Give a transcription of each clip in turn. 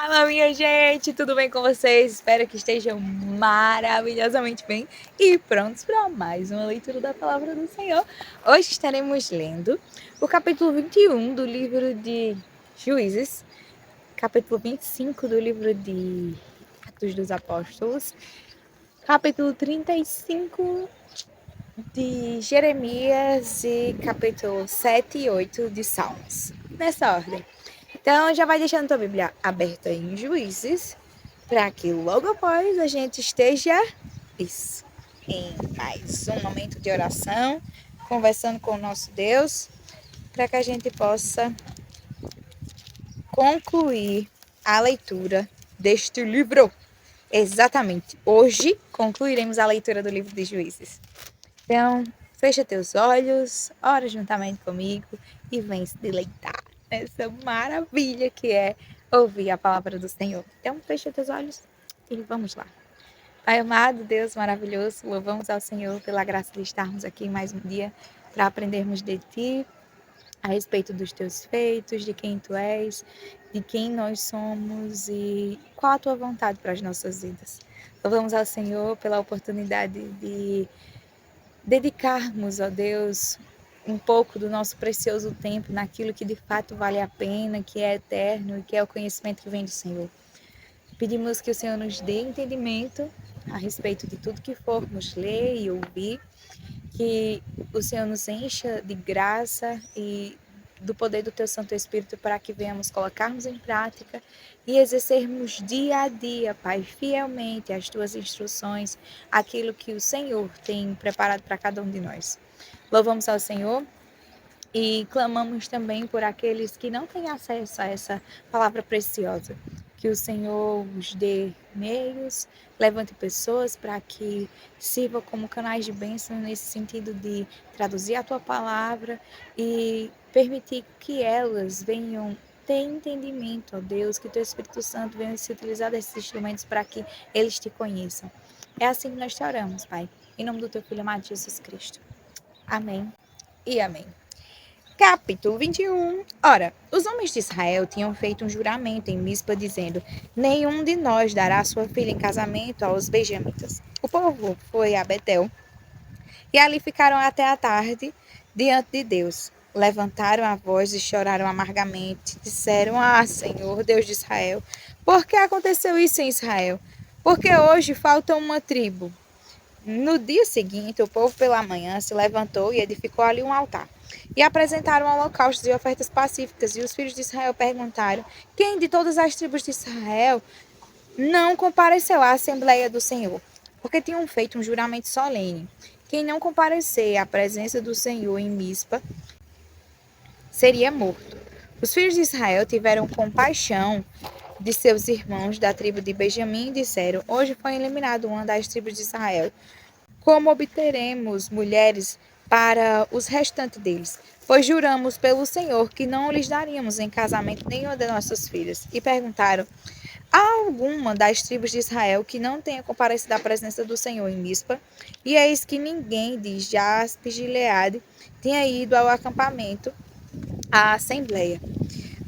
Fala, minha gente, tudo bem com vocês? Espero que estejam maravilhosamente bem e prontos para mais uma leitura da Palavra do Senhor. Hoje estaremos lendo o capítulo 21 do livro de Juízes, capítulo 25 do livro de Atos dos Apóstolos, capítulo 35 de Jeremias e capítulo 7 e 8 de Salmos. Nessa ordem. Então, já vai deixando tua Bíblia aberta em Juízes, para que logo após a gente esteja em mais um momento de oração, conversando com o nosso Deus, para que a gente possa concluir a leitura deste livro. Exatamente. Hoje concluiremos a leitura do livro de Juízes. Então, fecha teus olhos, ora juntamente comigo e vem se deleitar nessa maravilha que é ouvir a palavra do Senhor. Então, fecha teus olhos e vamos lá. Pai amado, Deus maravilhoso, louvamos ao Senhor pela graça de estarmos aqui mais um dia para aprendermos de Ti, a respeito dos Teus feitos, de quem Tu és, de quem nós somos e qual a Tua vontade para as nossas vidas. Louvamos ao Senhor pela oportunidade de dedicarmos, ó Deus, um pouco do nosso precioso tempo naquilo que de fato vale a pena, que é eterno e que é o conhecimento que vem do Senhor. Pedimos que o Senhor nos dê entendimento a respeito de tudo que formos ler e ouvir, que o Senhor nos encha de graça e do poder do Teu Santo Espírito para que venhamos colocarmos em prática e exercermos dia a dia, Pai, fielmente as Tuas instruções, aquilo que o Senhor tem preparado para cada um de nós. Louvamos ao Senhor e clamamos também por aqueles que não têm acesso a essa palavra preciosa. Que o Senhor os dê meios, levante pessoas para que sirvam como canais de bênção nesse sentido de traduzir a tua palavra e permitir que elas venham ter entendimento, ó Deus, que o teu Espírito Santo venha se utilizar desses instrumentos para que eles te conheçam. É assim que nós te oramos, Pai, em nome do teu Filho amado Jesus Cristo. Amém e amém. Capítulo 21. Ora, os homens de Israel tinham feito um juramento em Mispa, dizendo: nenhum de nós dará sua filha em casamento aos benjamitas. O povo foi a Betel e ali ficaram até a tarde diante de Deus. Levantaram a voz e choraram amargamente. Disseram: Ah, Senhor, Deus de Israel, por que aconteceu isso em Israel? Porque hoje falta uma tribo. No dia seguinte, o povo pela manhã se levantou e edificou ali um altar. E apresentaram holocaustos e ofertas pacíficas. E os filhos de Israel perguntaram: quem de todas as tribos de Israel não compareceu à Assembleia do Senhor? Porque tinham feito um juramento solene. Quem não comparecer à presença do Senhor em Mispa seria morto. Os filhos de Israel tiveram compaixão de seus irmãos da tribo de Benjamim e disseram: hoje foi eliminado uma das tribos de Israel. Como obteremos mulheres para os restantes deles? Pois juramos pelo Senhor que não lhes daríamos em casamento nenhuma de nossas filhas. E perguntaram: há alguma das tribos de Israel que não tenha comparecido à presença do Senhor em Mispa? E eis que ninguém de Jaspes de Gileade tinha ido ao acampamento, à assembleia.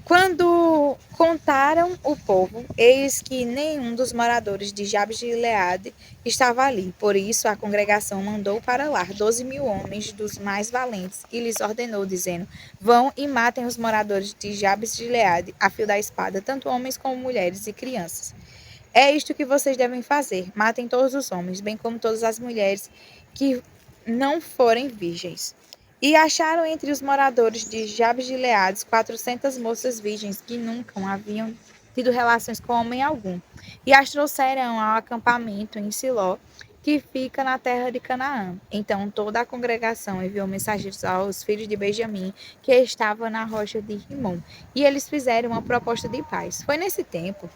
Quando contaram o povo, eis que nenhum dos moradores de Jabes de Gileade estava ali. Por isso a congregação mandou para lá 12.000 homens dos mais valentes e lhes ordenou, dizendo: vão e matem os moradores de Jabes de Gileade a fio da espada, tanto homens como mulheres e crianças. É isto que vocês devem fazer: matem todos os homens, bem como todas as mulheres que não forem virgens. E acharam entre os moradores de Jabes de Gileade 400 moças virgens que nunca haviam tido relações com homem algum. E as trouxeram ao acampamento em Siló, que fica na terra de Canaã. Então toda a congregação enviou mensageiros aos filhos de Benjamim, que estavam na rocha de Rimom, e eles fizeram uma proposta de paz. Foi nesse tempo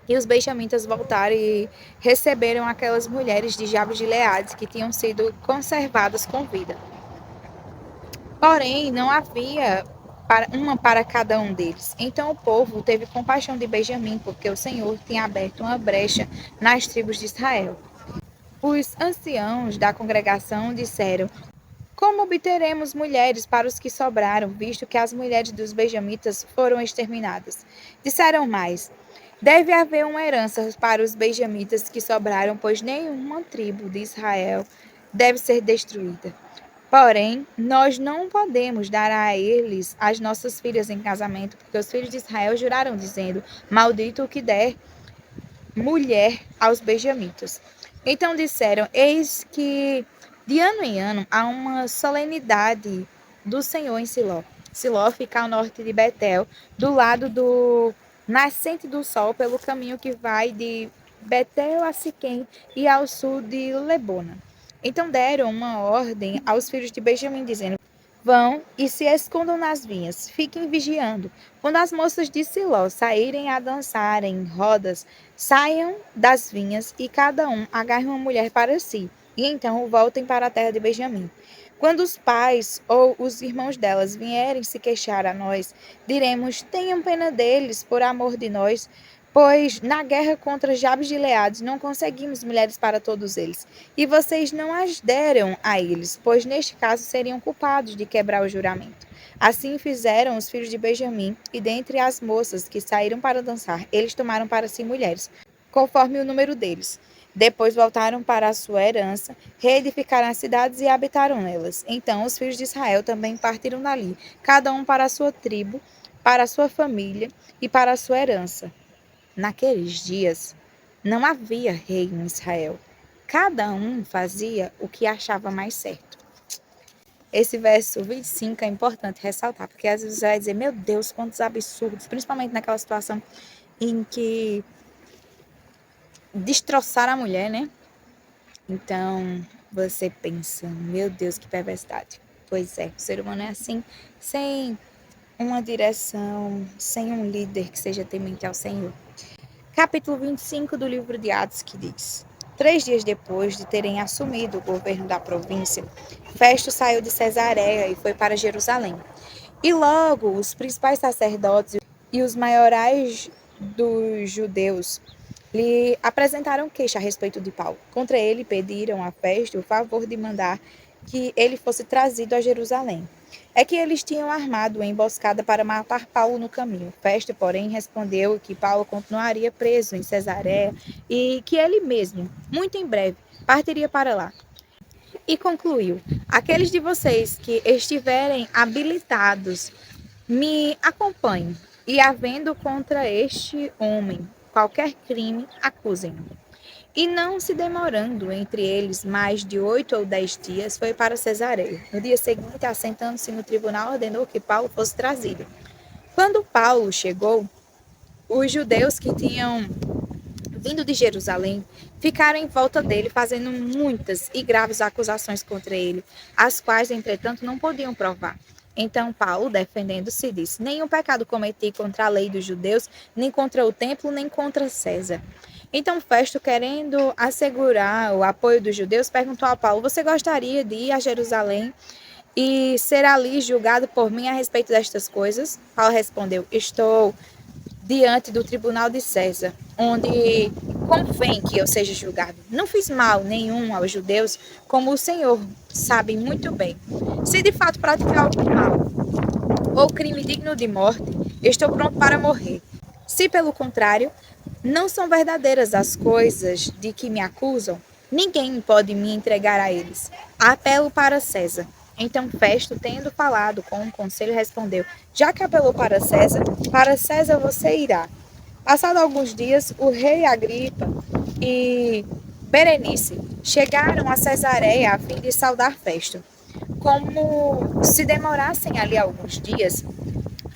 que os benjamitas voltaram e receberam aquelas mulheres de Jabes de Gileade que tinham sido conservadas com vida. Porém, não havia uma para cada um deles. Então o povo teve compaixão de Benjamim, porque o Senhor tinha aberto uma brecha nas tribos de Israel. Os anciãos da congregação disseram: como obteremos mulheres para os que sobraram, visto que as mulheres dos benjamitas foram exterminadas? Disseram mais: Deve haver uma herança para os benjamitas que sobraram, pois nenhuma tribo de Israel deve ser destruída. Porém, nós não podemos dar a eles as nossas filhas em casamento, porque os filhos de Israel juraram, dizendo: Maldito o que der mulher aos benjamitas. Então disseram: Eis que de ano em ano há uma solenidade do Senhor em Siló. Siló fica ao norte de Betel, do lado do nascente do sol, pelo caminho que vai de Betel a Siquém e ao sul de Lebona. Então deram uma ordem aos filhos de Benjamim, dizendo: Vão e se escondam nas vinhas, fiquem vigiando. Quando as moças de Siló saírem a dançar em rodas, saiam das vinhas e cada um agarre uma mulher para si, e então voltem para a terra de Benjamim. Quando os pais ou os irmãos delas vierem se queixar a nós, diremos: Tenham pena deles por amor de nós, pois na guerra contra Jabes de Gileade não conseguimos mulheres para todos eles. E vocês não as deram a eles, pois neste caso seriam culpados de quebrar o juramento. Assim fizeram os filhos de Benjamim, e dentre as moças que saíram para dançar, eles tomaram para si mulheres, conforme o número deles. Depois voltaram para a sua herança, reedificaram as cidades e habitaram nelas. Então os filhos de Israel também partiram dali, cada um para a sua tribo, para a sua família e para a sua herança. Naqueles dias, não havia rei em Israel. Cada um fazia o que achava mais certo. Esse verso 25 é importante ressaltar, porque às vezes você vai dizer: Meu Deus, quantos absurdos, principalmente naquela situação em que destroçaram a mulher, né? Então, você pensa: Meu Deus, que perversidade. Pois é, o ser humano é assim, sem uma direção, sem um líder que seja temente ao Senhor. Capítulo 25 do livro de Atos, que diz: 3 dias depois de terem assumido o governo da província, Festo saiu de Cesareia e foi para Jerusalém. E logo os principais sacerdotes e os maiorais dos judeus lhe apresentaram queixa a respeito de Paulo. Contra ele pediram a Festo o favor de mandar que ele fosse trazido a Jerusalém. É que eles tinham armado uma emboscada para matar Paulo no caminho. Festo, porém, respondeu que Paulo continuaria preso em Cesareia e que ele mesmo, muito em breve, partiria para lá. E concluiu: Aqueles de vocês que estiverem habilitados, me acompanhem, e havendo contra este homem qualquer crime, acusem-no. E não se demorando entre eles mais de 8 ou 10 dias, foi para Cesareia. No dia seguinte, assentando-se no tribunal, ordenou que Paulo fosse trazido. Quando Paulo chegou, os judeus que tinham vindo de Jerusalém ficaram em volta dele, fazendo muitas e graves acusações contra ele, as quais, entretanto, não podiam provar. Então Paulo, defendendo-se, disse: Nenhum pecado cometi contra a lei dos judeus, nem contra o templo, nem contra César. Então Festo, querendo assegurar o apoio dos judeus, perguntou a Paulo: Você gostaria de ir a Jerusalém e ser ali julgado por mim a respeito destas coisas? Paulo respondeu: Estou diante do tribunal de César, onde convém que eu seja julgado. Não fiz mal nenhum aos judeus, como o Senhor sabe muito bem. Se de fato praticar algum mal ou crime digno de morte, estou pronto para morrer. Se, pelo contrário, não são verdadeiras as coisas de que me acusam, ninguém pode me entregar a eles. Apelo para César. Então Festo, tendo falado com o conselho, respondeu: Já que apelou para César você irá. Passado alguns dias, o rei Agripa e Berenice chegaram a Cesareia a fim de saudar Festo. Como se demorassem ali alguns dias,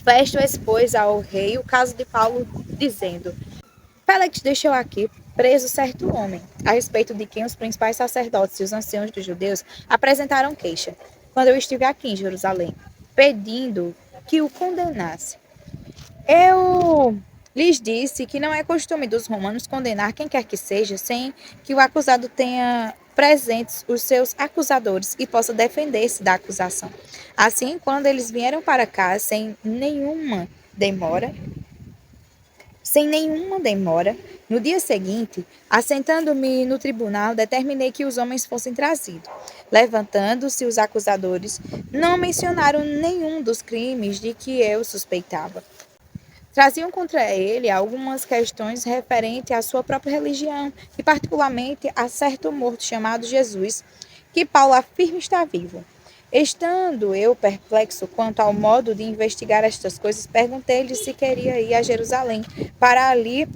Festo expôs ao rei o caso de Paulo, dizendo: Félix deixou aqui preso certo homem, a respeito de quem os principais sacerdotes e os anciãos dos judeus apresentaram queixa, quando eu estive aqui em Jerusalém, pedindo que o condenasse. Eu lhes disse que não é costume dos romanos condenar quem quer que seja, sem que o acusado tenha presentes os seus acusadores e possa defender-se da acusação. Assim, quando eles vieram para cá sem nenhuma demora, no dia seguinte, assentando-me no tribunal, determinei que os homens fossem trazidos. Levantando-se os acusadores, não mencionaram nenhum dos crimes de que eu suspeitava. traziam contra ele algumas questões referentes à sua própria religião, e particularmente a certo morto chamado Jesus, que Paulo afirma estar vivo. Estando eu perplexo quanto ao modo de investigar estas coisas, perguntei-lhe se queria ir a Jerusalém para ali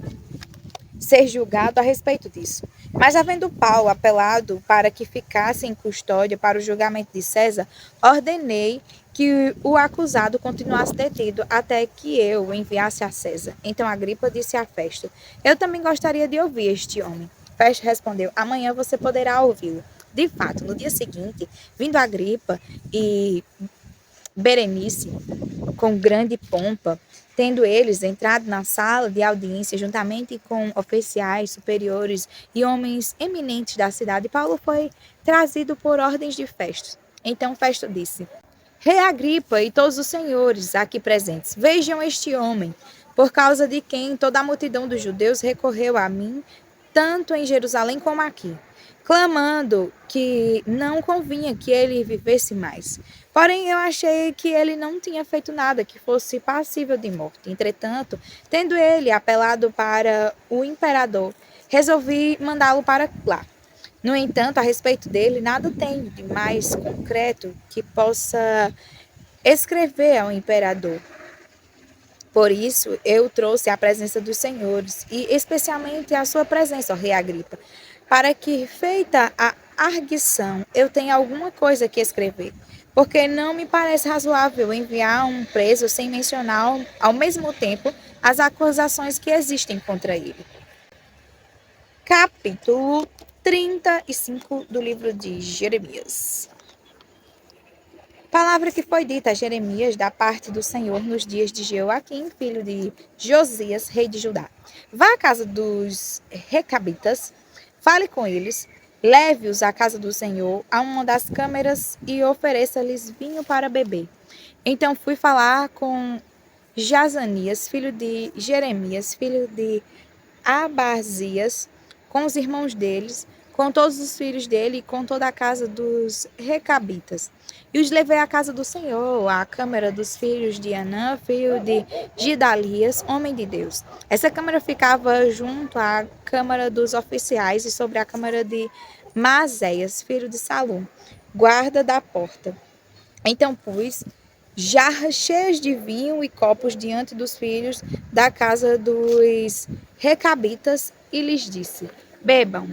ser julgado a respeito disso. Mas, havendo Paulo apelado para que ficasse em custódia para o julgamento de César, ordenei que o acusado continuasse detido até que eu o enviasse a César. Então Agripa disse a Festo: Eu também gostaria de ouvir este homem. Festo respondeu: Amanhã você poderá ouvi-lo. De fato, no dia seguinte, vindo Agripa e Berenice, com grande pompa, tendo eles entrado na sala de audiência juntamente com oficiais superiores e homens eminentes da cidade, Paulo foi trazido por ordens de Festo. Então Festo disse: Rei Agripa e todos os senhores aqui presentes, vejam este homem, por causa de quem toda a multidão dos judeus recorreu a mim, tanto em Jerusalém como aqui, clamando que não convinha que ele vivesse mais. Porém, eu achei que ele não tinha feito nada que fosse passível de morte. Entretanto, tendo ele apelado para o imperador, resolvi mandá-lo para lá. No entanto, a respeito dele, nada tenho de mais concreto que possa escrever ao imperador. Por isso, eu trouxe a presença dos senhores, e especialmente a sua presença, ó rei Agripa, para que, feita a arguição, eu tenha alguma coisa que escrever. Porque não me parece razoável enviar um preso sem mencionar, ao mesmo tempo, as acusações que existem contra ele. Capítulo 35 do livro de Jeremias. Palavra que foi dita a Jeremias da parte do Senhor nos dias de Jeoaquim, filho de Josias, rei de Judá. Vá à casa dos Recabitas, fale com eles, leve-os à casa do Senhor, a uma das câmeras, e ofereça-lhes vinho para beber. Então fui falar com Jazanias, filho de Jeremias, filho de Abazias, com os irmãos deles, com todos os filhos dele e com toda a casa dos Recabitas. E os levei à casa do Senhor, à câmara dos filhos de Anã, filho de Gidalias, homem de Deus. Essa câmara ficava junto à câmara dos oficiais e sobre a câmara de Maséias, filho de Salum, guarda da porta. Então pus jarras cheias de vinho e copos diante dos filhos da casa dos Recabitas e lhes disse: Bebam.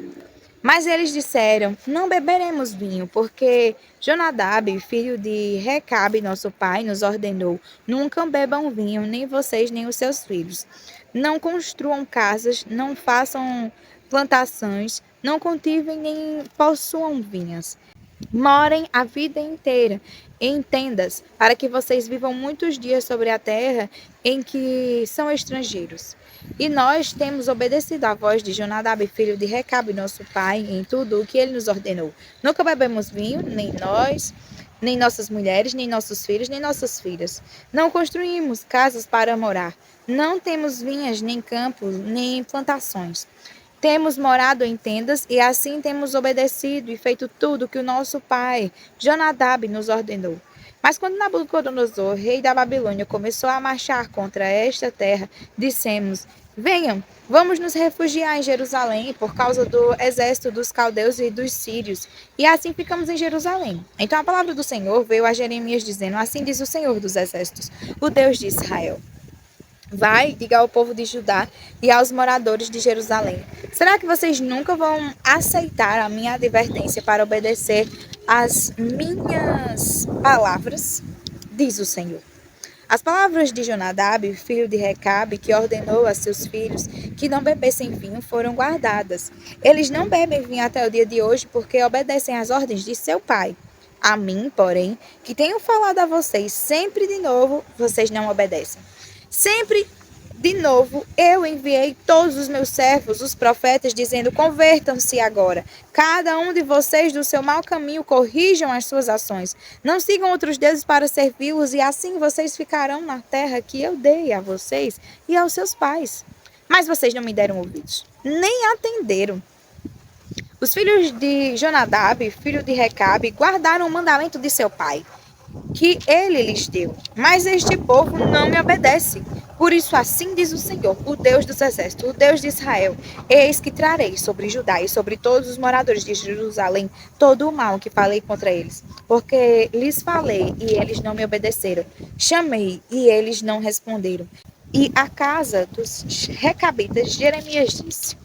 Mas eles disseram: Não beberemos vinho, porque Jonadab, filho de Recabe, nosso pai, nos ordenou: Nunca bebam vinho, nem vocês, nem os seus filhos. Não construam casas, não façam plantações, não cultivem nem possuam vinhas. Morem a vida inteira em tendas, para que vocês vivam muitos dias sobre a terra em que são estrangeiros. E nós temos obedecido à voz de Jonadab, filho de Recabe, nosso pai, em tudo o que ele nos ordenou. Nunca bebemos vinho, nem nós, nem nossas mulheres, nem nossos filhos, nem nossas filhas. Não construímos casas para morar. Não temos vinhas, nem campos, nem plantações. Temos morado em tendas e assim temos obedecido e feito tudo que o nosso pai, Jonadab, nos ordenou. Mas quando Nabucodonosor, rei da Babilônia, começou a marchar contra esta terra, dissemos: Venham, vamos nos refugiar em Jerusalém por causa do exército dos caldeus e dos sírios. E assim ficamos em Jerusalém. Então a palavra do Senhor veio a Jeremias dizendo: Assim diz o Senhor dos exércitos, o Deus de Israel. Vai, diga ao povo de Judá e aos moradores de Jerusalém: Será que vocês nunca vão aceitar a minha advertência para obedecer às minhas palavras? Diz o Senhor. As palavras de Jonadab, filho de Recabe, que ordenou a seus filhos que não bebessem vinho, foram guardadas. Eles não bebem vinho até o dia de hoje porque obedecem às ordens de seu pai. A mim, porém, que tenho falado a vocês sempre de novo, vocês não obedecem. Sempre de novo eu enviei todos os meus servos, os profetas, dizendo: Convertam-se agora, cada um de vocês do seu mau caminho, corrijam as suas ações. Não sigam outros deuses para servi-los, e assim vocês ficarão na terra que eu dei a vocês e aos seus pais. Mas vocês não me deram ouvidos, nem atenderam. Os filhos de Jonadab, filho de Recabe, guardaram o mandamento de seu pai, que ele lhes deu. Mas este povo não me obedece. Por isso, assim diz o Senhor, o Deus dos exércitos, o Deus de Israel: eis que trarei sobre Judá e sobre todos os moradores de Jerusalém todo o mal que falei contra eles. Porque lhes falei e eles não me obedeceram. Chamei e eles não responderam. E a casa dos recabitas, Jeremias disse: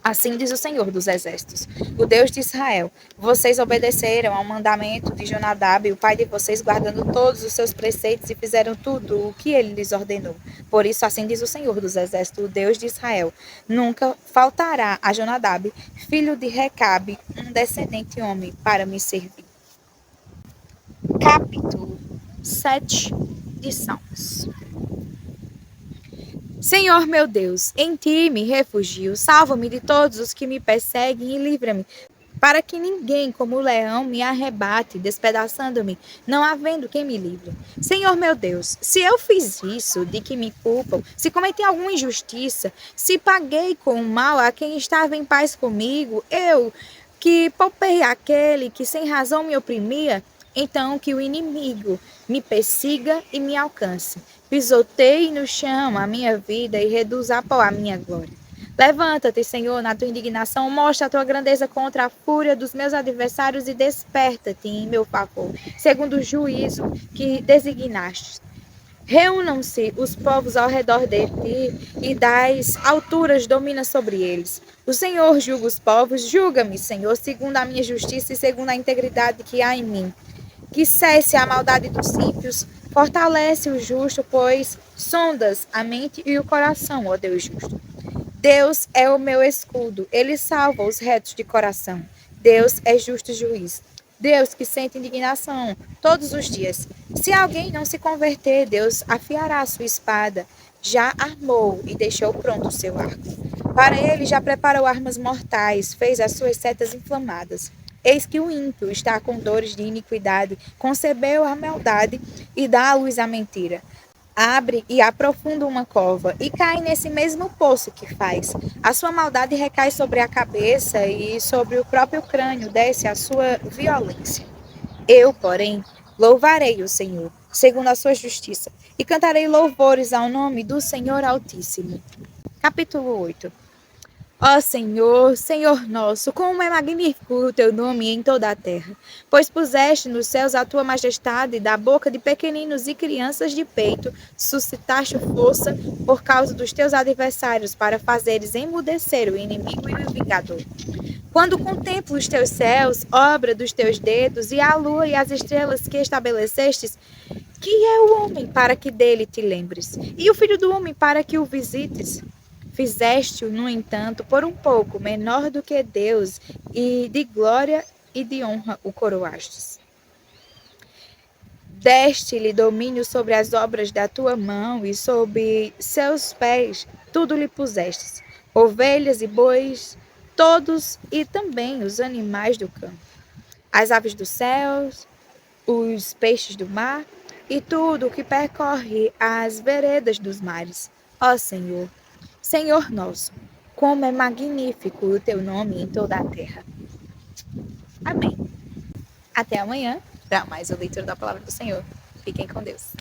assim diz o Senhor dos Exércitos, o Deus de Israel: vocês obedeceram ao mandamento de Jonadab, o pai de vocês, guardando todos os seus preceitos e fizeram tudo o que ele lhes ordenou. Por isso, assim diz o Senhor dos Exércitos, o Deus de Israel: nunca faltará a Jonadab, filho de Recabe, um descendente homem, para me servir. Capítulo 7 de Salmos. Senhor meu Deus, em ti me refugio, salva-me de todos os que me perseguem e livra-me, para que ninguém como o leão me arrebate, despedaçando-me, não havendo quem me livre. Senhor meu Deus, se eu fiz isso, de que me culpam, se cometi alguma injustiça, se paguei com o mal a quem estava em paz comigo, eu, que poupei aquele que sem razão me oprimia, então que o inimigo me persiga e me alcance. Pisoteie no chão a minha vida e reduza a pó a minha glória. Levanta-te, Senhor, na tua indignação, mostra a tua grandeza contra a fúria dos meus adversários e desperta-te em meu favor, segundo o juízo que designaste. Reúnam-se os povos ao redor de ti e das alturas domina sobre eles. O Senhor julga os povos, julga-me, Senhor, segundo a minha justiça e segundo a integridade que há em mim. Que cesse a maldade dos ímpios, fortalece o justo, pois sondas a mente e o coração, ó Deus justo. Deus é o meu escudo, ele salva os retos de coração. Deus é justo juiz. Deus que sente indignação todos os dias. Se alguém não se converter, Deus afiará a sua espada. Já armou e deixou pronto o seu arco. Para ele já preparou armas mortais, fez as suas setas inflamadas. Eis que o ímpio está com dores de iniquidade, concebeu a maldade e dá à luz a mentira. Abre e aprofunda uma cova e cai nesse mesmo poço que faz. A sua maldade recai sobre a cabeça e sobre o próprio crânio desce a sua violência. Eu, porém, louvarei o Senhor, segundo a sua justiça, e cantarei louvores ao nome do Senhor Altíssimo. Capítulo 8. Ó Senhor, Senhor nosso, como é magnífico o teu nome em toda a terra, pois puseste nos céus a tua majestade, da boca de pequeninos e crianças de peito, suscitaste força por causa dos teus adversários, para fazeres emudecer o inimigo e o vingador. Quando contemplo os teus céus, obra dos teus dedos, e a lua e as estrelas que estabelecestes, que é o homem para que dele te lembres, e o filho do homem para que o visites? Fizeste-o, no entanto, por um pouco menor do que Deus, e de glória e de honra o coroastes. Deste-lhe domínio sobre as obras da tua mão, e sob seus pés tudo lhe pusestes, ovelhas e bois, todos, e também os animais do campo, as aves dos céus, os peixes do mar, e tudo o que percorre as veredas dos mares. Ó Senhor, Senhor nosso, como é magnífico o teu nome em toda a terra. Amém. Até amanhã para mais a leitura da palavra do Senhor. Fiquem com Deus.